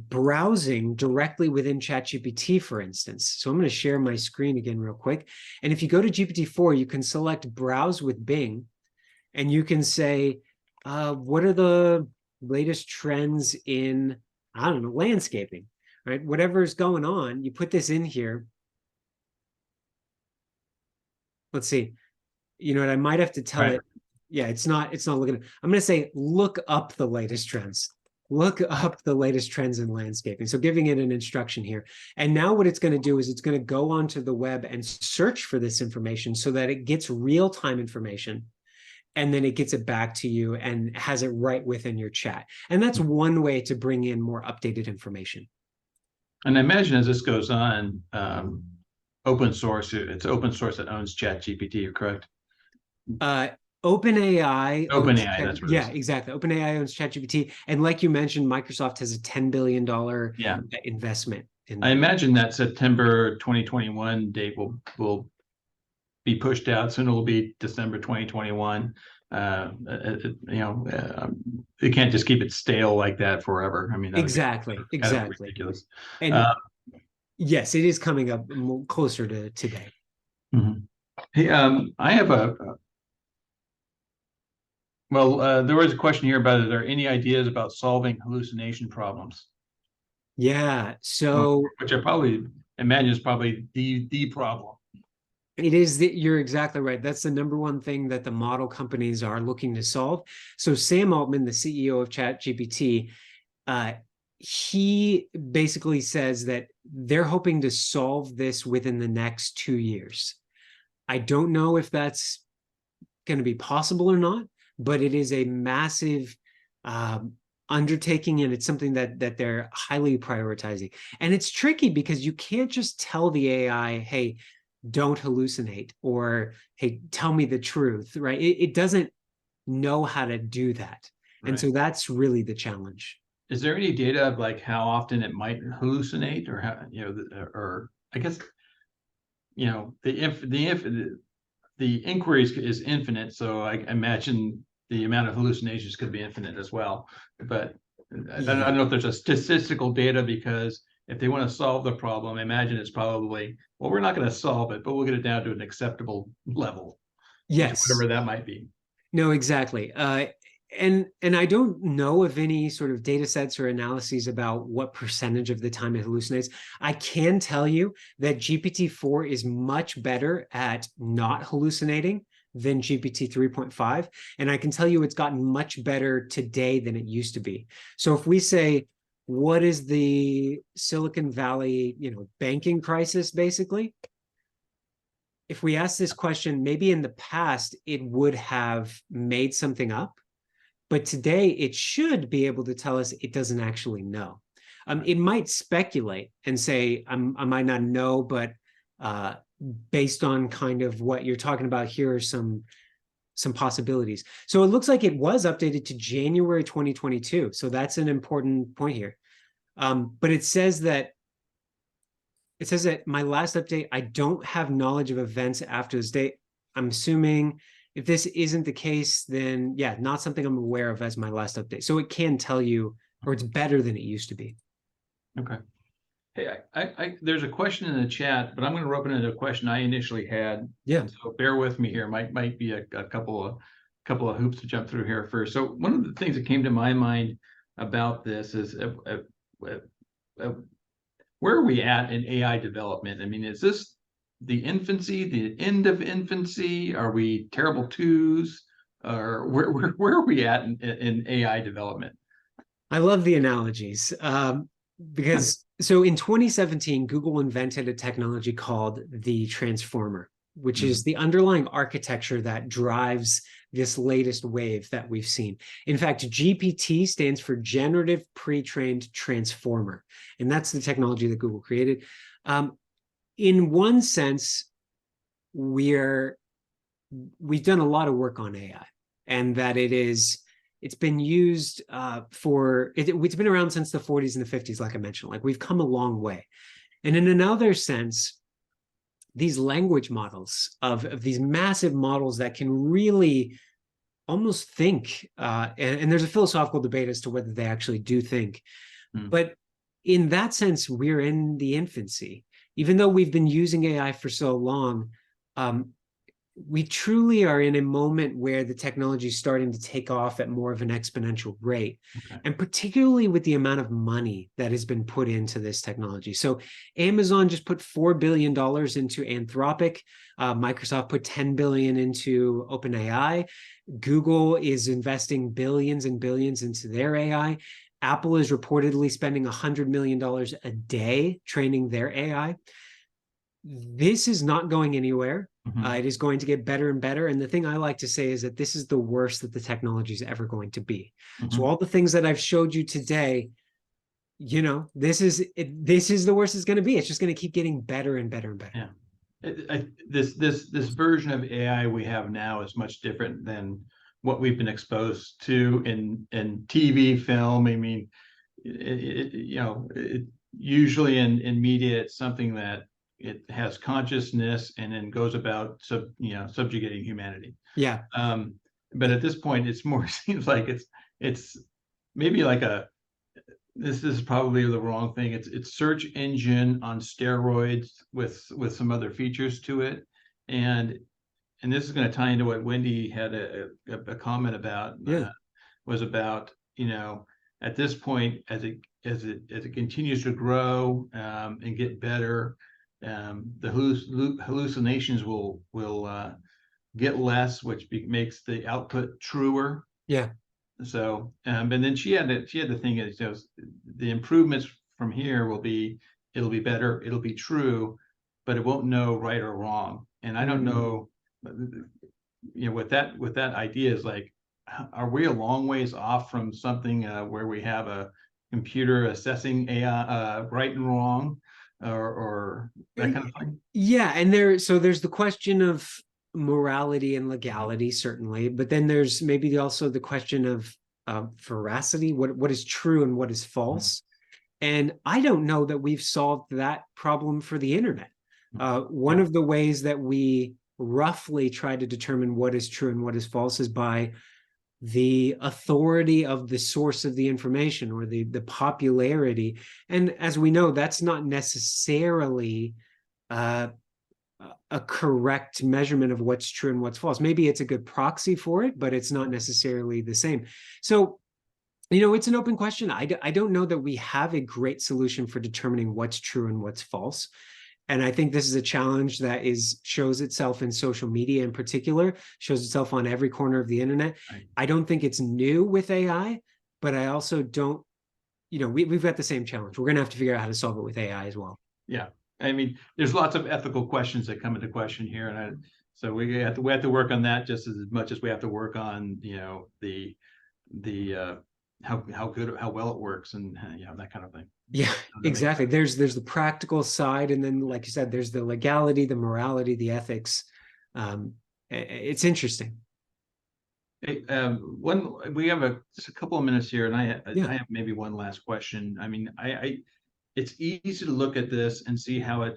browsing directly within ChatGPT, for instance. So I'm going to share my screen again real quick. And if you go to GPT-4, you can select Browse with Bing, and you can say, what are the latest trends in, I don't know, landscaping, right? Whatever's going on, you put this in here. Let's see. You know what? I might have to tell it. Yeah, it's not looking. I'm going to say, look up the latest trends. Look up the latest trends in landscaping. So giving it an instruction here. And now what it's going to do is it's going to go onto the web and search for this information so that it gets real-time information. And then it gets it back to you and has it right within your chat. And that's one way to bring in more updated information. And I imagine as this goes on, open source, it's open source that owns ChatGPT, correct? OpenAI. OpenAI, that's what it is. Yeah, exactly. OpenAI owns ChatGPT. And like you mentioned, Microsoft has a $10 billion investment in I that. imagine that September 2021 date will be pushed out. Soon it will be December 2021. It can't just keep it stale like that forever. I mean, that would be kind of ridiculous. And yes, it is coming up closer to today. Hey, I have there was a question here about, are there any ideas about solving hallucination problems? Yeah, so which I probably imagine is probably the problem. It is that you're exactly right. That's the number one thing that the model companies are looking to solve. So Sam Altman, the CEO of ChatGPT, he basically says that they're hoping to solve this within the next 2 years. I don't know if that's going to be possible or not, but it is a massive undertaking, and it's something that they're highly prioritizing. And it's tricky because you can't just tell the AI, hey, don't hallucinate, or hey, tell me the truth, right? It doesn't know how to do that. And so that's really the challenge. Is there any data of like how often it might hallucinate, or how, or I guess, the inquiry is infinite, so I imagine the amount of hallucinations could be infinite as well. But I don't know if there's a statistical data, because if they want to solve the problem, I imagine it's probably, well, we're not going to solve it, but we'll get it down to an acceptable level. Yes. Whatever that might be. No, exactly. And I don't know of any sort of data sets or analyses about what percentage of the time it hallucinates. I can tell you that GPT-4 is much better at not hallucinating than GPT 3.5. And I can tell you it's gotten much better today than it used to be. So if we say, what is the Silicon Valley, banking crisis, basically? If we ask this question, maybe in the past, it would have made something up, but today it should be able to tell us it doesn't actually know. It might speculate and say, I might not know, but based on kind of what you're talking about, here are some possibilities. So it looks like it was updated to January 2022. So that's an important point here. But it says that my last update, I don't have knowledge of events after this date. I'm assuming if this isn't the case, then yeah, not something I'm aware of as my last update. So it can tell you, or it's better than it used to be. Okay. Hey, there's a question in the chat, but I'm going to rub it into a question I initially had. Yeah. So bear with me here. Might be a couple of hoops to jump through here first. So one of the things that came to my mind about this is where are we at in AI development? I mean, is this the infancy, the end of infancy? Are we terrible twos? Or where are we at in AI development? I love the analogies because so in 2017, Google invented a technology called the transformer, which is Mhm. the underlying architecture that drives this latest wave that we've seen. In fact, GPT stands for Generative Pre-trained Transformer, and that's the technology that Google created. In one sense, we've done a lot of work on AI, and that it's been used it's been around since the 40s and the 50s, like I mentioned. Like, we've come a long way. And in another sense, these language models of these massive models that can really almost think, and there's a philosophical debate as to whether they actually do think, Hmm. but in that sense, we're in the infancy. Even though we've been using AI for so long, um, we truly are in a moment where the technology is starting to take off at more of an exponential rate. Okay. And particularly with the amount of money that has been put into this technology. So Amazon just put $4 billion into Anthropic. Microsoft put 10 billion into OpenAI. Google is investing billions and billions into their AI. Apple is reportedly spending $100 million a day training their AI. This is not going anywhere. Mhm. It is going to get better and better. And the thing I like to say is that this is the worst that the technology is ever going to be. So Mhm. all the things that I've showed you today, this is it, this is the worst it's going to be. It's just going to keep getting better and better and better. Yeah. This version of AI we have now is much different than what we've been exposed to in TV, film. I mean, usually in media, it's something that it has consciousness and then goes about subjugating humanity. Yeah. Um, but at this point, it's more seems like it's maybe like a this is probably the wrong thing. It's search engine on steroids with some other features to it, and and this is going to tie into what Wendy had a comment about. Yeah. Was about at this point as it continues to grow and get better, the hallucinations will get less, which makes the output truer. Yeah. So, and then she had the thing is, the improvements from here it'll be better, it'll be true, but it won't know right or wrong. And I don't Mm. know, what that idea is like, are we a long ways off from something where we have a computer assessing AI right and wrong, or that kind of thing? Yeah, and there's the question of morality and legality, certainly, but then there's maybe also the question of veracity, what is true and what is Mhm. false. And I don't know that we've solved that problem for the internet. One Yeah. of the ways that we roughly try to determine what is true and what is false is by the authority of the source of the information, or the popularity. And as we know, that's not necessarily uh, a correct measurement of what's true and what's false. Maybe it's a good proxy for it, but it's not necessarily the same. So, it's an open question. I don't know that we have a great solution for determining what's true and what's false. And I think this is a challenge that shows itself in social media in particular, shows itself on every corner of the internet. Right. I don't think it's new with AI, but I also don't, we've got the same challenge. We're going to have to figure out how to solve it with AI as well. Yeah. I mean, there's lots of ethical questions that come into question here, so we have to work on that just as much as we have to work on the how good, how well it works, and that kind of thing. Yeah, That makes exactly. sense. There's the practical side, and then, like you said, there's the legality, the morality, the ethics. It's interesting. Hey, we have just a couple of minutes here, and Yeah, I have maybe one last question. I mean, it's easy to look at this and see how it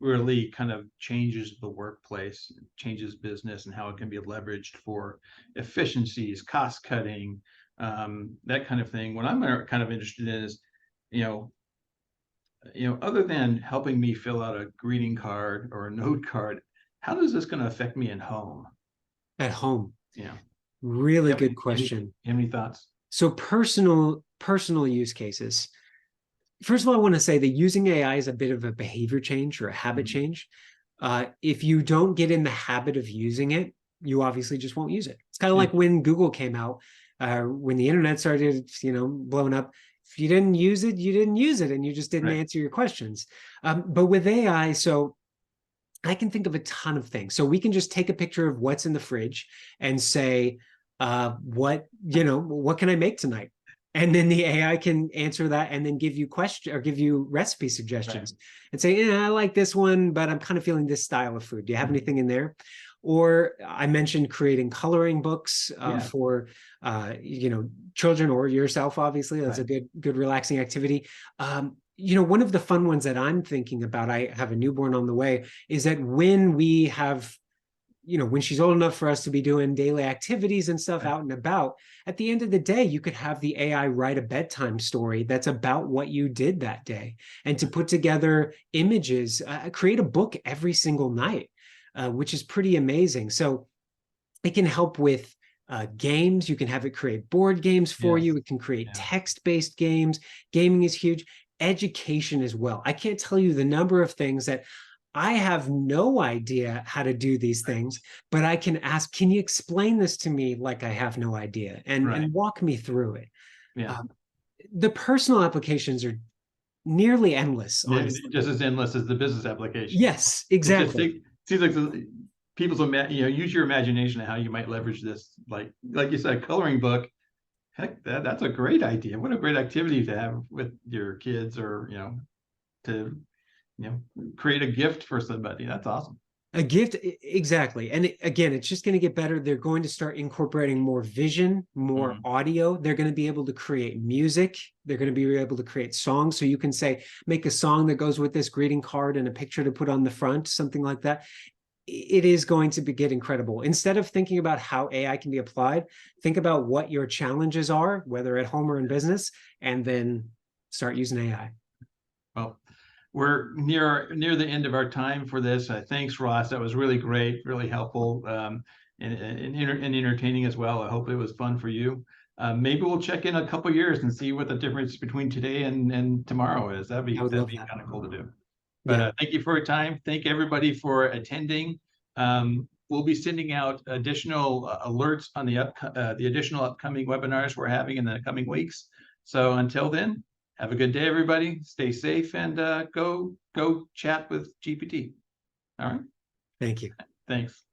really kind of changes the workplace, changes business, and how it can be leveraged for efficiencies, cost cutting, that kind of thing. What I'm kind of interested in is, you know, other than helping me fill out a greeting card or a note card, how is this going to affect me at home? at home. You know, Really you have good any, question. you have any thoughts? So personal use cases. First of all, I want to say that using AI is a bit of a behavior change or a habit Mhm. change. If you don't get in the habit of using it, you obviously just won't use it. It's kind of Yeah, like when Google came out, when the internet started, blowing up. If you didn't use it, you didn't use it, and you just didn't right. answer your questions. But with AI, so I can think of a ton of things. So we can just take a picture of what's in the fridge and say, what can I make tonight? And then the AI can answer that and then give you question or give you recipe Right. suggestions and say, yeah, I like this one, but I'm kind of feeling this style of food. Do you have Mhm. anything in there? Or I mentioned creating coloring books Yeah, for children or yourself. Obviously, that's a right. good relaxing activity. One of the fun ones that I'm thinking about, I have a newborn on the way, is that when we have, when she's old enough for us to be doing daily activities and stuff Right. out and about, at the end of the day, you could have the AI write a bedtime story that's about what you did that day and to put together images, create a book every single night, which is pretty amazing. So it can help with games. You can have it create board games for Yes. you. It can create Yeah. text-based games. Gaming is huge. Education as well. I can't tell you the number of things that I have no idea how to do these Right. things, but I can ask, can you explain this to me like I have no idea Right. and walk me through it? Yeah. Um, the personal applications are nearly endless, Yeah, honestly. just as endless as the business applications. Yes, It just exactly. seems like people's use your imagination of how you might leverage this. Like you said, coloring book. Heck, that's a great idea. What a great activity to have with your kids, or to create a gift for somebody. That's awesome. A gift, exactly. And again, it's just going to get better. They're going to start incorporating more vision, more Mhm. audio. They're going to be able to create music. They're going to be able to create songs. So you can say, make a song that goes with this greeting card and a picture to put on the front, something like that. It is going to get incredible. Instead of thinking about how AI can be applied, think about what your challenges are, whether at home or in business, and then start using AI. Well, we're near the end of our time for this. Thanks, Ross. That was really great, really helpful, and entertaining as well. I hope it was fun for you. Maybe we'll check in a couple years and see what the difference between today and tomorrow is. That'd I be would that'd love be that. kind of cool to do. But Yeah. thank you for your time. Thank everybody for attending. We'll be sending out additional alerts on the additional upcoming webinars we're having in the coming weeks. So until then, have a good day, everybody. Stay safe and go chat with GPT. All right. Thank you. Thanks.